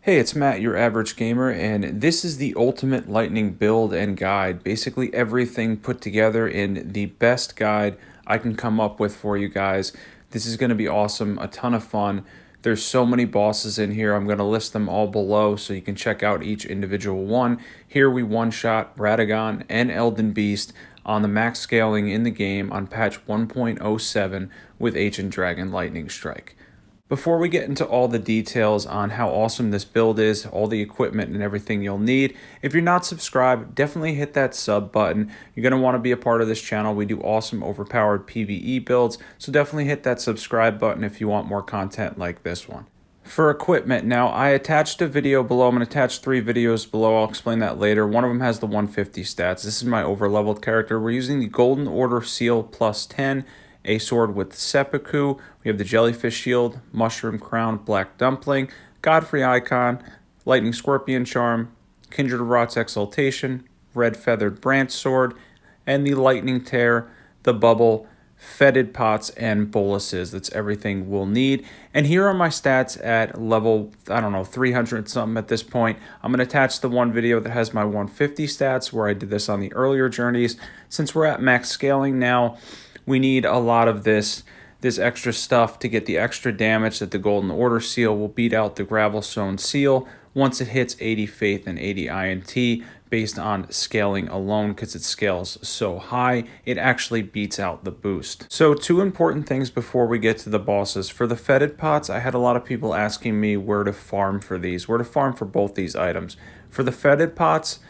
Hey, it's Matt, your average gamer, and this is the ultimate lightning build and guide. Basically everything put together in the best guide I can come up with for you guys. This is going to be awesome, a ton of fun. There's so many bosses in here. I'm going to list them all below so you can check out each individual one. Here we one-shot Radagon and Elden Beast on the max scaling in the game on patch 1.07 with Ancient Dragon Lightning Strike. Before we get into all the details on how awesome this build is, all the equipment and everything you'll need, if you're not subscribed, definitely hit that sub button. You're going to want to be a part of this channel. We do awesome overpowered PvE builds, so definitely hit that subscribe button if you want more content like this one. For equipment, now I attached a video below. I'm going to attach 3 videos below. I'll explain that later. One of them has the 150 stats. This is my overleveled character. We're using the Golden Order Seal plus 10. A sword with Seppuku. We have the Jellyfish Shield, Mushroom Crown, Black Dumpling, Godfrey Icon, Lightning Scorpion Charm, Kindred Rot's Exultation, Red Feathered Branch Sword, and the Lightning Tear, the Bubble, Fetid Pots, and Boluses. That's everything we'll need. And here are my stats at level, 300 something at this point. I'm going to attach the one video that has my 150 stats where I did this on the earlier journeys. Since we're at max scaling now, we need a lot of this extra stuff to get the extra damage that the Golden Order Seal will beat out the Gravelstone Seal once it hits 80 Faith and 80 INT based on scaling alone, because it scales so high, it actually beats out the boost. So 2 important things before we get to the bosses. For the Fetid Pots, I had a lot of people asking me where to farm for these, where to farm for both these items. For the Fetid Pots,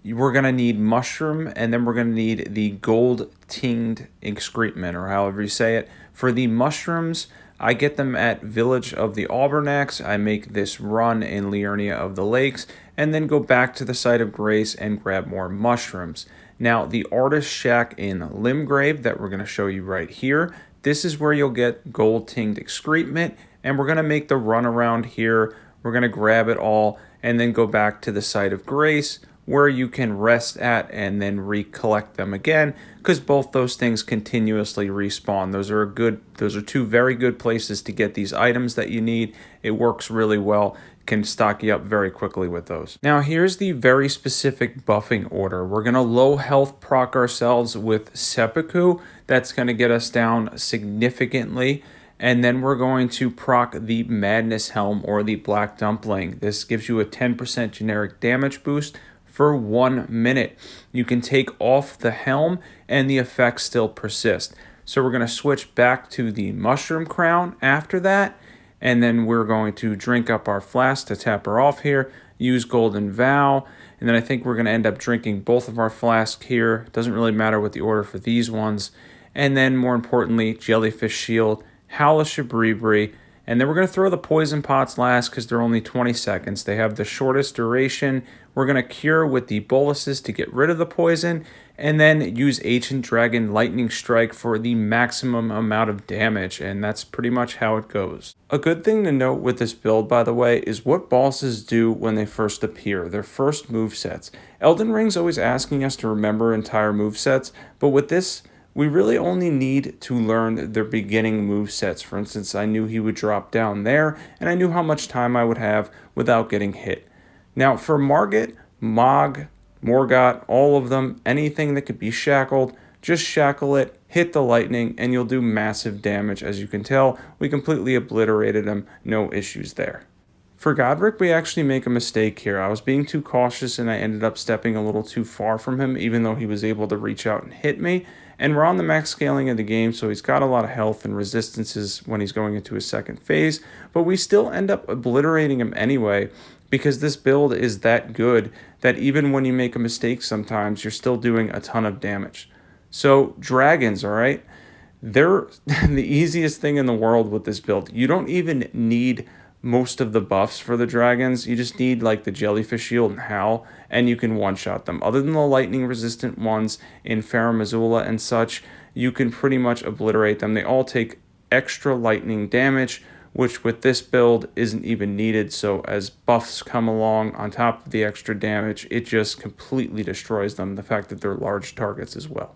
we're going to need mushroom, and then we're going to need the gold tinged excrement, or however you say it. For the mushrooms, I get them at Village of the Albernax. I make this run in Liurnia of the Lakes, and then go back to the site of Grace and grab more mushrooms. Now, the Artist Shack in Limgrave that we're going to show you right here, this is where you'll get gold tinged excrement, and we're going to make the run around here. We're going to grab it all, and then go back to the site of Grace, where you can rest at and then recollect them again, because both those things continuously respawn. Those are 2 very good places to get these items that you need. It works really well, can stock you up very quickly with those. Now here's the very specific buffing order. We're gonna low health proc ourselves with Seppuku. That's gonna get us down significantly. And then we're going to proc the Madness Helm or the Black Dumpling. This gives you a 10% generic damage boost for 1 minute. You can take off the helm and the effects still persist. So we're going to switch back to the Mushroom Crown after that, and then we're going to drink up our flask to tap her off here, use Golden Vow, and then I think we're going to end up drinking both of our flasks here. Doesn't really matter what the order for these ones. And then more importantly, Jellyfish Shield, Howl of Shabribri, and then we're going to throw the Poison Pots last because they're only 20 seconds. They have the shortest duration. We're going to cure with the Boluses to get rid of the poison, and then use Ancient Dragon Lightning Strike for the maximum amount of damage, and that's pretty much how it goes. A good thing to note with this build, by the way, is what bosses do when they first appear, their first movesets. Eldenring's always asking us to remember entire movesets, but with this, we really only need to learn their beginning movesets. For instance, I knew he would drop down there, and I knew how much time I would have without getting hit. Now, for Margit, Mog, Morgott, all of them, anything that could be shackled, just shackle it, hit the lightning, and you'll do massive damage. As you can tell, we completely obliterated him, no issues there. For Godric, we actually make a mistake here. I was being too cautious, and I ended up stepping a little too far from him, even though he was able to reach out and hit me. And we're on the max scaling of the game, so he's got a lot of health and resistances when he's going into his second phase, but we still end up obliterating him anyway, because this build is that good that even when you make a mistake sometimes, you're still doing a ton of damage. So dragons, all right, they're the easiest thing in the world with this build. You don't even need most of the buffs for the dragons. You just need like the Jellyfish Shield and Howl, and you can one-shot them. Other than the lightning resistant ones in Farum Azula and such, you can pretty much obliterate them. They all take extra lightning damage, which with this build isn't even needed. So as buffs come along on top of the extra damage, it just completely destroys them, the fact that they're large targets as well.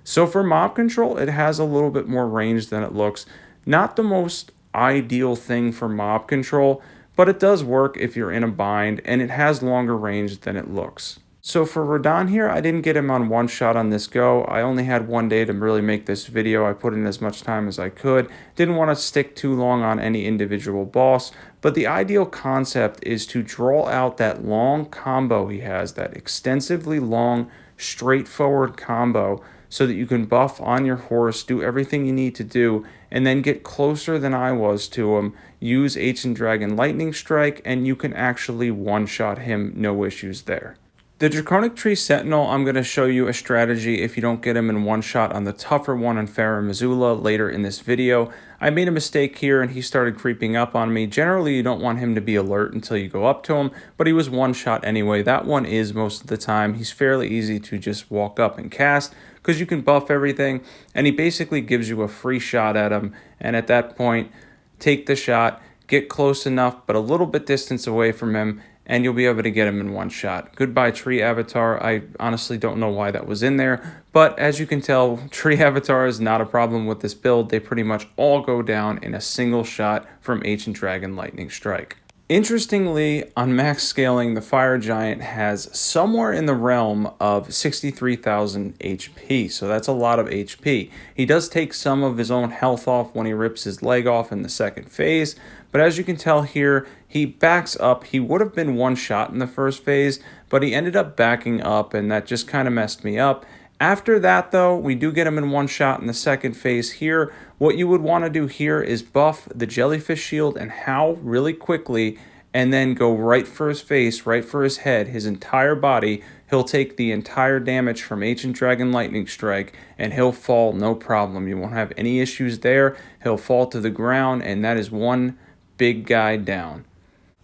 So for mob control, it has a little bit more range than it looks. Not the most ideal thing for mob control, but it does work if you're in a bind, and it has longer range than it looks. So for Radagon here, I didn't get him on one shot on this go. I only had one day to really make this video. I put in as much time as I could. Didn't want to stick too long on any individual boss, but the ideal concept is to draw out that long combo he has, that extensively long, straightforward combo, so that you can buff on your horse, do everything you need to do, and then get closer than I was to him, use Ancient Dragon Lightning Strike, and you can actually one-shot him, no issues there. The Draconic Tree Sentinel, I'm going to show you a strategy if you don't get him in one shot on the tougher one on Farah Missoula later in this video. I made a mistake here and he started creeping up on me. Generally, you don't want him to be alert until you go up to him, but he was one shot anyway. That one is most of the time. He's fairly easy to just walk up and cast because you can buff everything, and he basically gives you a free shot at him, and at that point, take the shot, get close enough but a little bit distance away from him, and you'll be able to get him in one shot. Goodbye Tree Avatar. I honestly don't know why that was in there, but as you can tell, Tree Avatar is not a problem with this build. They pretty much all go down in a single shot from Ancient Dragon Lightning Strike. Interestingly, on max scaling, the Fire Giant has somewhere in the realm of 63,000 HP, so that's a lot of HP. He does take some of his own health off when he rips his leg off in the second phase, but as you can tell here, he backs up. He would have been one shot in the first phase, but he ended up backing up, and that just kind of messed me up. After that, though, we do get him in one shot in the second phase here. What you would want to do here is buff the Jellyfish Shield and Howl really quickly, and then go right for his face, right for his head, his entire body. He'll take the entire damage from Ancient Dragon Lightning Strike, and he'll fall no problem. You won't have any issues there. He'll fall to the ground, and that is one big guy down.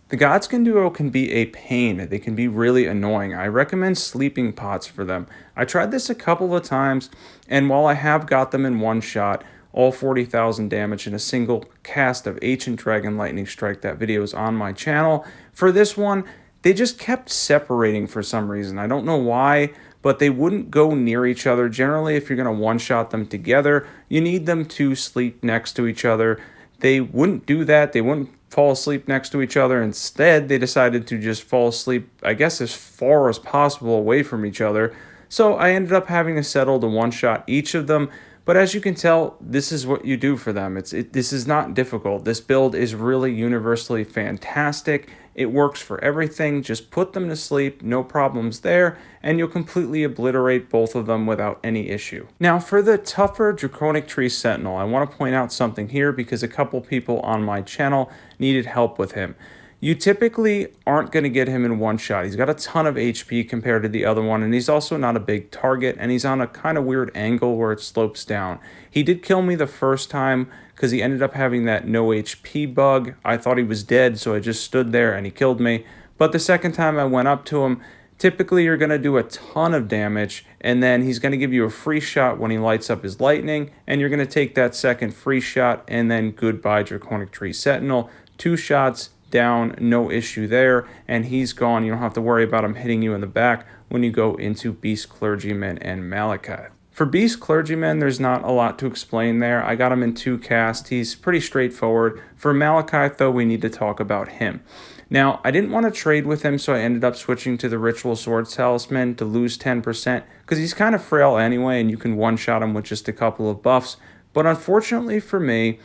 The Godskin duo can be a pain. They can be really annoying. I recommend sleeping pots for them. I tried this a couple of times, and while I have got them in one shot, all 40,000 damage in a single cast of Ancient Dragon Lightning Strike, that video is on my channel. For this one, they just kept separating for some reason. I don't know why, but they wouldn't go near each other. Generally, if you're going to one-shot them together, you need them to sleep next to each other. They wouldn't do that. They wouldn't fall asleep next to each other. Instead, they decided to just fall asleep, I guess, as far as possible away from each other. So I ended up having to settle to one-shot each of them. But as you can tell, this is what you do for them. This is not difficult. This build is really universally fantastic. It works for everything. Just put them to sleep, no problems there, and you'll completely obliterate both of them without any issue. Now, for the tougher Draconic Tree Sentinel, I want to point out something here because a couple people on my channel needed help with him. You typically aren't going to get him in one shot. He's got a ton of HP compared to the other one, and he's also not a big target, and he's on a kind of weird angle where it slopes down. He did kill me the first time because he ended up having that no HP bug. I thought he was dead, so I just stood there and he killed me. But the second time I went up to him, typically you're going to do a ton of damage, and then he's going to give you a free shot when he lights up his lightning, and you're going to take that second free shot, and then goodbye Draconic Tree Sentinel. 2 shots down, no issue there, and he's gone. You don't have to worry about him hitting you in the back when you go into Beast Clergyman and Malachite. For Beast Clergyman, there's not a lot to explain there. I got him in 2 casts. He's pretty straightforward. For Malachite, though, we need to talk about him. Now, I didn't want to trade with him, so I ended up switching to the Ritual Sword Talisman to lose 10%, because he's kind of frail anyway, and you can one-shot him with just a couple of buffs. But unfortunately for me,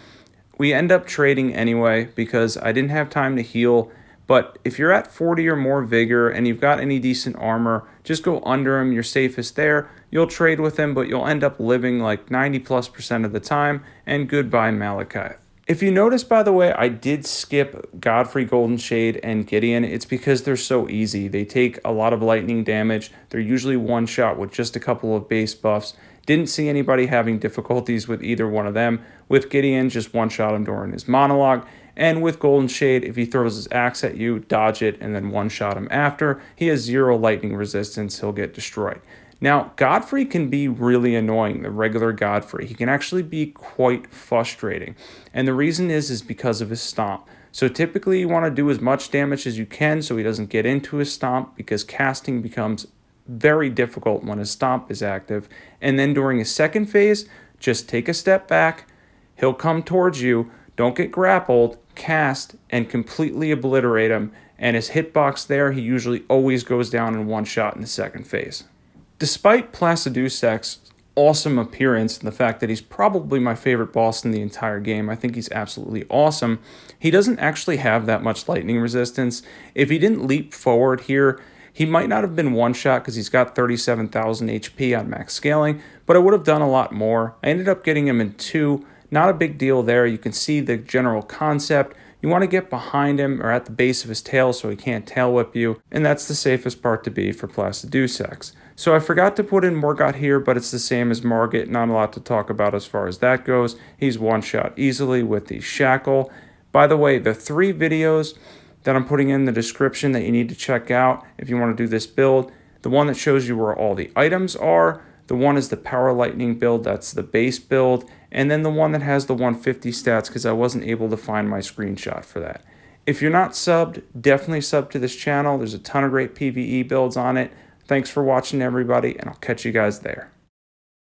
we end up trading anyway because I didn't have time to heal. But if you're at 40 or more vigor and you've got any decent armor, just go under him. You're safest there. You'll trade with him, but you'll end up living like 90+% of the time, and goodbye Malachite. If you notice, by the way, I did skip Godfrey Golden Shade and Gideon. It's because they're so easy. They take a lot of lightning damage. They're usually one shot with just a couple of base buffs. Didn't see anybody having difficulties with either one of them. With Gideon, just one-shot him during his monologue. And with Golden Shade, if he throws his axe at you, dodge it, and then one-shot him after. He has 0 lightning resistance. He'll get destroyed. Now, Godfrey can be really annoying, the regular Godfrey. He can actually be quite frustrating. And the reason is because of his stomp. So typically you want to do as much damage as you can so he doesn't get into his stomp, because casting becomes very difficult when his stomp is active. And then during his second phase, just take a step back. He'll come towards you. Don't get grappled. cast and completely obliterate him, and his hitbox there, he usually always goes down in one shot in the second phase. Despite Placidusec's awesome appearance and the fact that he's probably my favorite boss in the entire game, I think he's absolutely awesome, he doesn't actually have that much lightning resistance. If he didn't leap forward here, he might not have been one shot because he's got 37,000 HP on max scaling, but I would have done a lot more. I ended up getting him in 2. Not a big deal there. You can see the general concept. You want to get behind him or at the base of his tail so he can't tail whip you, and that's the safest part to be for Placidusex. So I forgot to put in Morgott here, but it's the same as Margit. Not a lot to talk about as far as that goes. He's one shot easily with the Shackle. By the way, the 3 videos that I'm putting in the description that you need to check out if you want to do this build, the one that shows you where all the items are, the one is the Power Lightning build, that's the base build, and then the one that has the 150 stats because I wasn't able to find my screenshot for that. If you're not subbed, definitely sub to this channel. There's a ton of great PvE builds on it. Thanks for watching, everybody, and I'll catch you guys there.